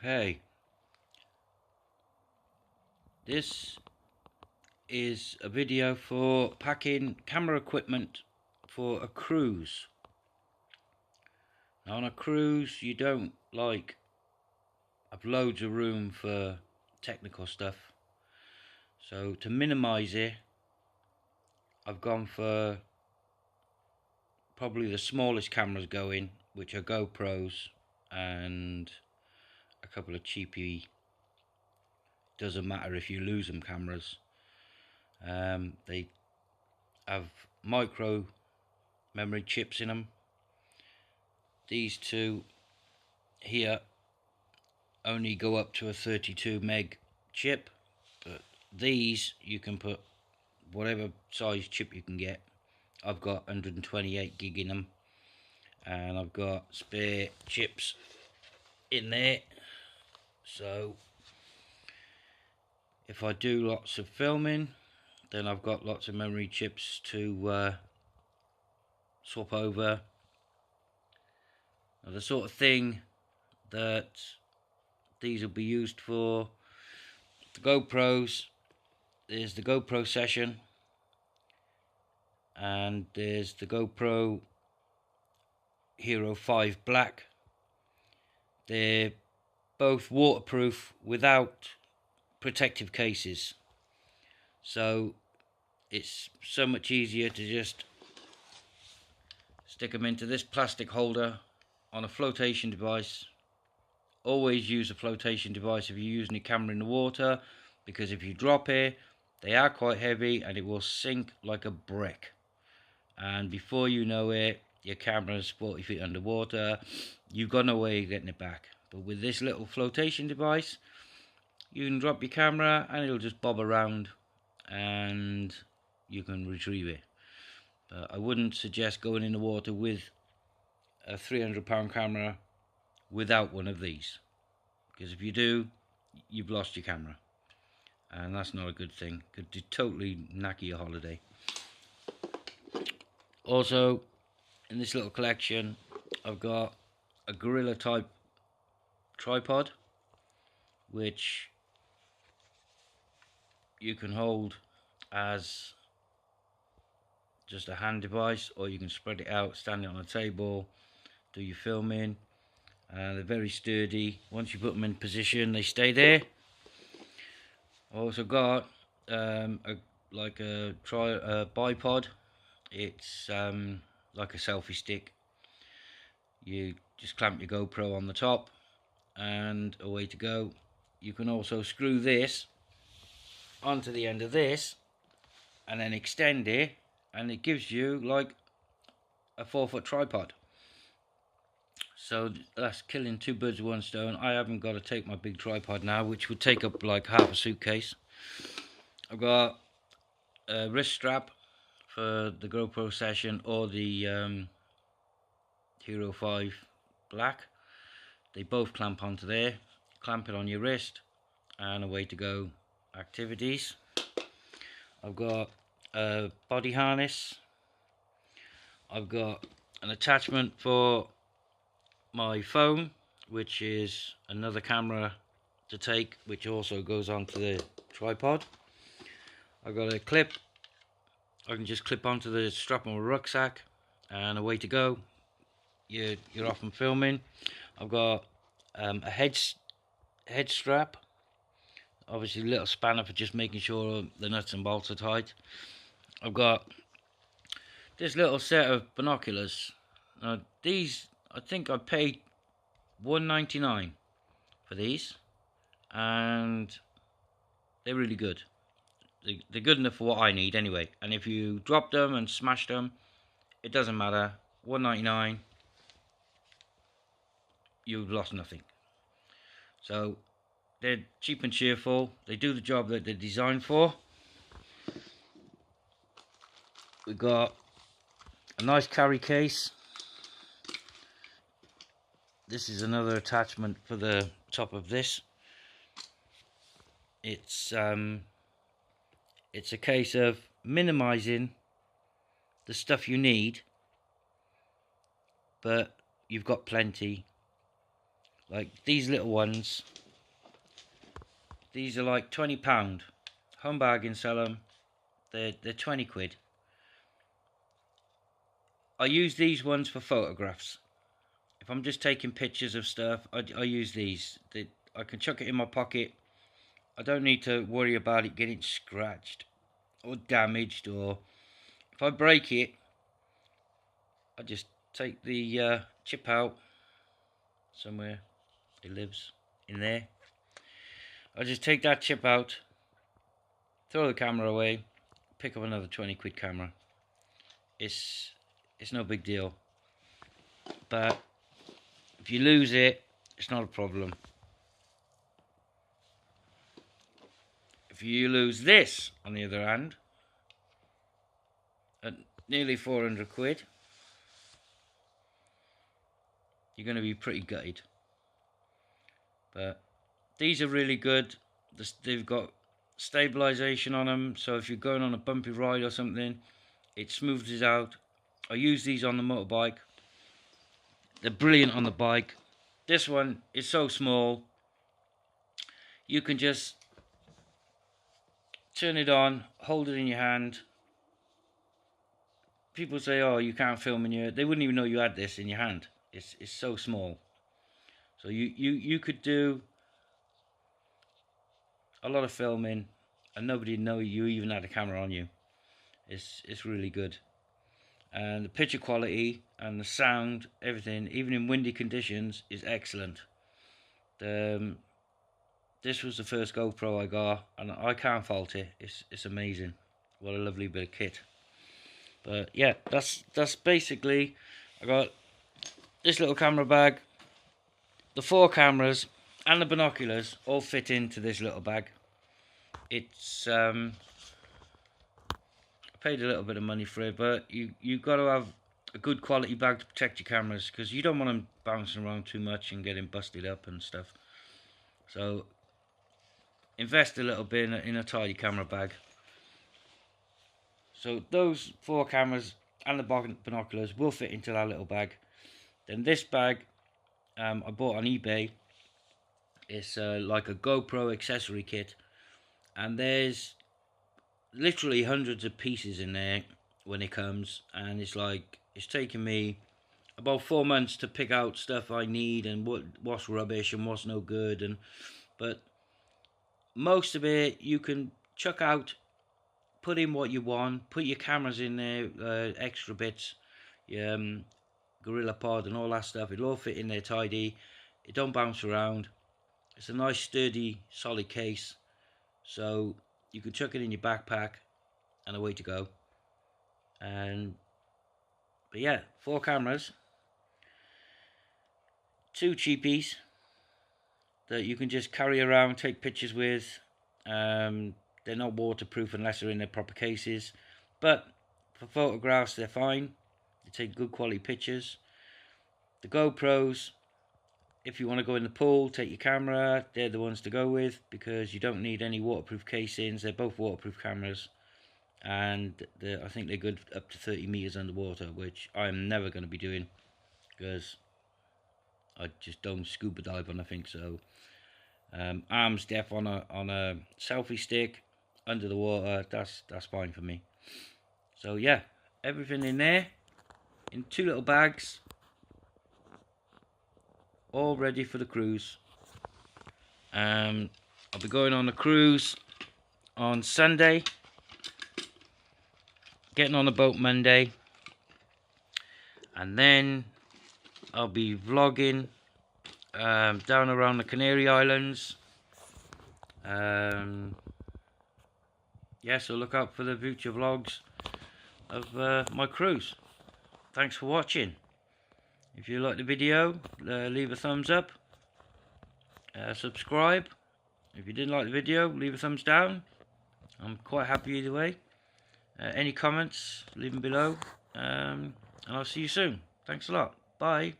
Okay, this is a video for packing camera equipment for a cruise. Now on a cruise you don't have loads of room for technical stuff, so to minimize it I've gone for probably the smallest cameras going, which are GoPros and a couple of cheapy, doesn't matter if you lose them cameras. They have micro memory chips in them. These two here only go up to a 32 meg chip, but these you can put whatever size chip you can get. I've got 128 gig in them, and I've got spare chips in there, so if I do lots of filming then I've got lots of memory chips to swap over. Now, the sort of thing that these will be used for, the GoPros, there's the GoPro Session and there's the GoPro Hero 5 Black. They're both waterproof without protective cases, so it's so much easier to just stick them into this plastic holder on a flotation device. Always use a flotation device if you're using your camera in the water, because if you drop it, they are quite heavy and it will sink like a brick, and before you know it your camera's 40 feet underwater. You've got no way of getting it back. But with this little flotation device you can drop your camera and it'll just bob around and you can retrieve it. I wouldn't suggest going in the water with a 300-pound camera without one of these, because if you do, you've lost your camera, and that's not a good thing. Could totally knacker your holiday. Also, in this little collection I've got a gorilla type tripod, which you can hold as just a hand device, or you can spread it out, stand it on a table, do your filming. They're very sturdy. Once you put them in position they stay there. I also got a bipod. It's like a selfie stick. You just clamp your GoPro on the top and away to go. You can also screw this onto the end of this and then extend it, and it gives you like a 4-foot tripod. So that's killing two birds with one stone. I haven't got to take my big tripod now, which would take up like half a suitcase. I've got a wrist strap for the GoPro Session or the Hero 5 Black. They both clamp onto there. Clamp it on your wrist and away to go activities. I've got a body harness. I've got an attachment for my phone, which is another camera to take, which also goes onto the tripod. I've got a clip. I can just clip onto the strap on my rucksack and away to go. You're off and filming. I've got a head strap, obviously a little spanner for just making sure the nuts and bolts are tight. I've got this little set of binoculars. Now these, I think I paid $1.99 for these, and they're really good. They're good enough for what I need anyway, and if you drop them and smash them, it doesn't matter. $1.99, you've lost nothing. So they're cheap and cheerful. They do the job that they're designed for. We've got a nice carry case. This is another attachment for the top of this. It's a case of minimizing the stuff you need, but you've got plenty. Like these little ones, these are like £20. Home bargain, sell them. They're 20 quid. I use these ones for photographs. If I'm just taking pictures of stuff, I use these. I can chuck it in my pocket. I don't need to worry about it getting scratched or damaged, or if I break it, I just take the chip out. Somewhere it lives in there. I just take that chip out, throw the camera away, pick up another 20 quid camera. It's no big deal. But if you lose it, it's not a problem. If you lose this, on the other hand, at nearly 400 quid, you're going to be pretty gutted. But these are really good. They've got stabilization on them, so if you're going on a bumpy ride or something, it smooths it out. I use these on the motorbike. They're brilliant on the bike. This one is so small, you can just turn it on, hold it in your hand. People say, oh, you can't film in your... They wouldn't even know you had this in your hand. It's so small. So you could do a lot of filming and nobody would know you even had a camera on you. It's really good. And the picture quality and the sound, everything, even in windy conditions, is excellent. This was the first GoPro I got, and I can't fault it. It's amazing. What a lovely bit of kit. But yeah, that's basically. I got this little camera bag, the 4 cameras, and the binoculars all fit into this little bag. It's I paid a little bit of money for it, but you got to have a good quality bag to protect your cameras, because you don't want them bouncing around too much and getting busted up and stuff. So invest a little bit in a tidy camera bag. So those 4 cameras and the binoculars will fit into that little bag. Then this bag I bought on eBay. It's like a GoPro accessory kit, and there's literally hundreds of pieces in there when it comes, and it's taken me about 4 months to pick out stuff I need and what's rubbish and what's no good. But most of it you can chuck out, put in what you want, put your cameras in there, extra bits, Gorilla Pod and all that stuff. It'll all fit in there tidy. It don't bounce around. It's a nice sturdy solid case, so you can chuck it in your backpack and away to go. But yeah, 4 cameras, 2 cheapies that you can just carry around, take pictures with. They're not waterproof unless they're in their proper cases, but for photographs they're fine. They take good quality pictures. The GoPros, if you want to go in the pool, take your camera, they're the ones to go with, because you don't need any waterproof casings. They're both waterproof cameras, and I think they're good up to 30 meters underwater, which I'm never going to be doing because I just don't scuba dive or nothing. So arms depth on a selfie stick under the water, that's fine for me. So yeah, everything in there in 2 little bags, all ready for the cruise. I'll be going on a cruise on Sunday, getting on the boat Monday, and then I'll be vlogging down around the Canary Islands. Yeah, so look out for the future vlogs of my cruise. Thanks for watching. If you like the video, leave a thumbs up, subscribe. If you didn't like the video, leave a thumbs down. I'm quite happy either way. Any comments, leave them below, and I'll see you soon. Thanks a lot. Bye.